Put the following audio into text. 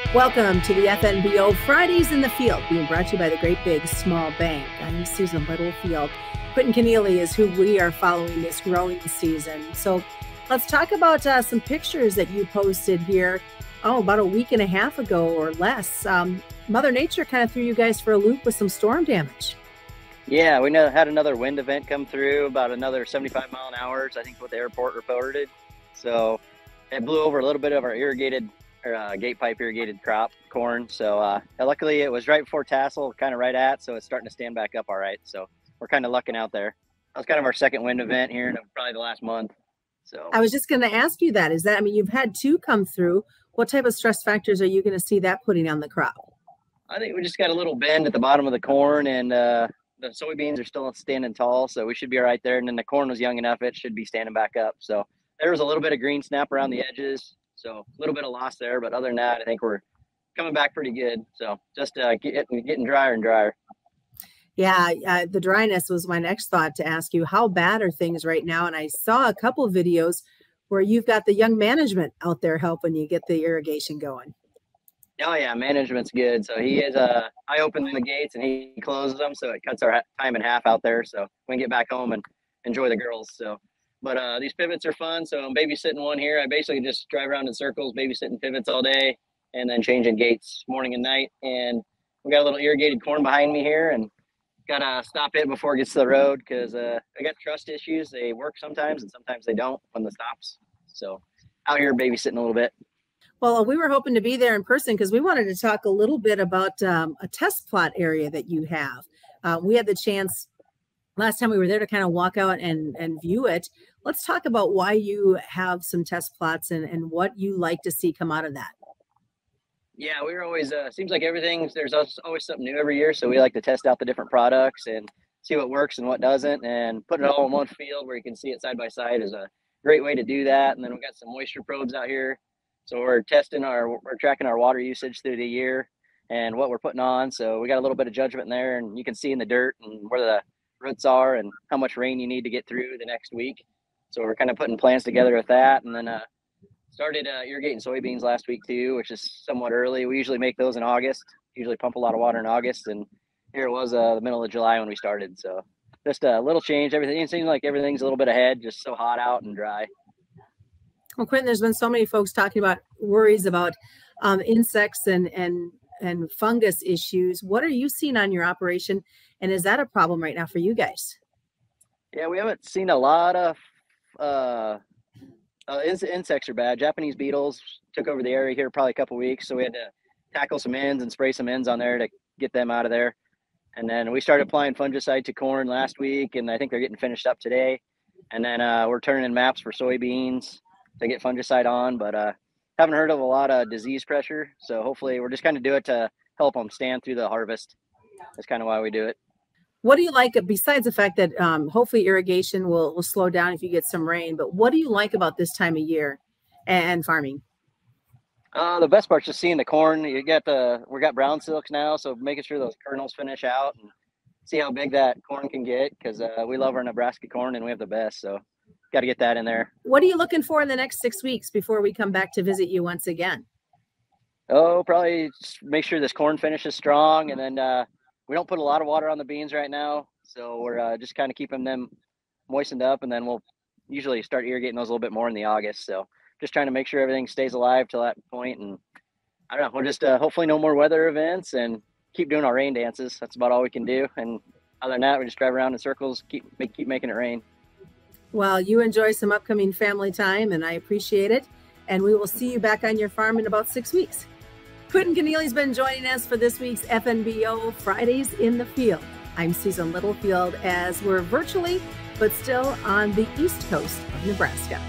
Welcome to the FNBO Fridays in the Field, being brought to you by the Great Big Small Bank. I'm Susan Littlefield. Quentin Connealy is who we are following this growing season. So let's talk about some pictures that you posted here, about a week and a half ago or less. Mother Nature kind of threw you guys for a loop with some storm damage. Yeah, we had another wind event come through, about another 75 mile an hour, I think what the airport reported. So it blew over a little bit of our irrigated gate pipe irrigated crop corn. So luckily it was right before tassel, kind of right at, so it's starting to stand back up all right. So we're kind of lucking out there. That was kind of our second wind event here in probably the last month. So I was just going to ask you that. I mean, you've had two come through. What type of stress factors are you going to see that putting on the crop? I think we just got a little bend at the bottom of the corn, and the soybeans are still standing tall, so we should be all right there. And then the corn was young enough, it should be standing back up. So there was a little bit of green snap around the edges. So a little bit of loss there, but other than that, I think we're coming back pretty good. So just getting drier and drier. Yeah, the dryness was my next thought to ask you. How bad are things right now? And I saw a couple of videos where you've got the young management out there helping you get the irrigation going. Oh yeah, management's good. So he is. I open the gates and he closes them, so it cuts our time in half out there. So we can get back home and enjoy the girls. So. But these pivots are fun. So I'm babysitting one here. I basically just drive around in circles, babysitting pivots all day, and then changing gates morning and night. And we got a little irrigated corn behind me here, and got to stop it before it gets to the road because I got trust issues. They work sometimes, and sometimes they don't when the stops. So out here babysitting a little bit. Well, we were hoping to be there in person because we wanted to talk a little bit about a test plot area that you have. We had the chance last time we were there to kind of walk out and view it. Let's talk about why you have some test plots and what you like to see come out of that. Yeah, we're always, seems like there's always something new every year. So we like to test out the different products and see what works and what doesn't, and put it all in one field where you can see it side by side is a great way to do that. And then we've got some moisture probes out here. So we're tracking our water usage through the year and what we're putting on. So we got a little bit of judgment in there, and you can see in the dirt and where the roots are and how much rain you need to get through the next week. So we're kind of putting plans together with that. And then started irrigating soybeans last week too, which is somewhat early. We usually make those in August, usually pump a lot of water in August. And here it was the middle of July when we started. So just a little change. Everything, it seems like everything's a little bit ahead, just so hot out and dry. Well, Quentin, there's been so many folks talking about worries about insects and fungus issues. What are you seeing on your operation? And is that a problem right now for you guys? Yeah, we haven't seen a lot of insects are bad. Japanese beetles took over the area here probably a couple weeks, so we had to tackle some ends and spray some ends on there to get them out of there. And then we started applying fungicide to corn last week, and I think they're getting finished up today. And then we're turning in maps for soybeans to get fungicide on, but haven't heard of a lot of disease pressure. So hopefully we're just kind of do it to help them stand through the harvest. That's kind of why we do it. What do you like, besides the fact that hopefully irrigation will slow down if you get some rain, but what do you like about this time of year and farming? The best part's just seeing the corn. We got brown silks now, so making sure those kernels finish out and see how big that corn can get, because we love our Nebraska corn and we have the best, so got to get that in there. What are you looking for in the next 6 weeks before we come back to visit you once again? Oh, probably just make sure this corn finishes strong, and then we don't put a lot of water on the beans right now, so we're just kind of keeping them moistened up, and then we'll usually start irrigating those a little bit more in the August. So just trying to make sure everything stays alive till that point. And I don't know, we'll just hopefully no more weather events and keep doing our rain dances. That's about all we can do. And other than that, we just drive around in circles, keep making it rain. Well, you enjoy some upcoming family time, and I appreciate it. And we will see you back on your farm in about 6 weeks. Quentin Connealy's been joining us for this week's FNBO Fridays in the Field. I'm Susan Littlefield, as we're virtually, but still on the east coast of Nebraska.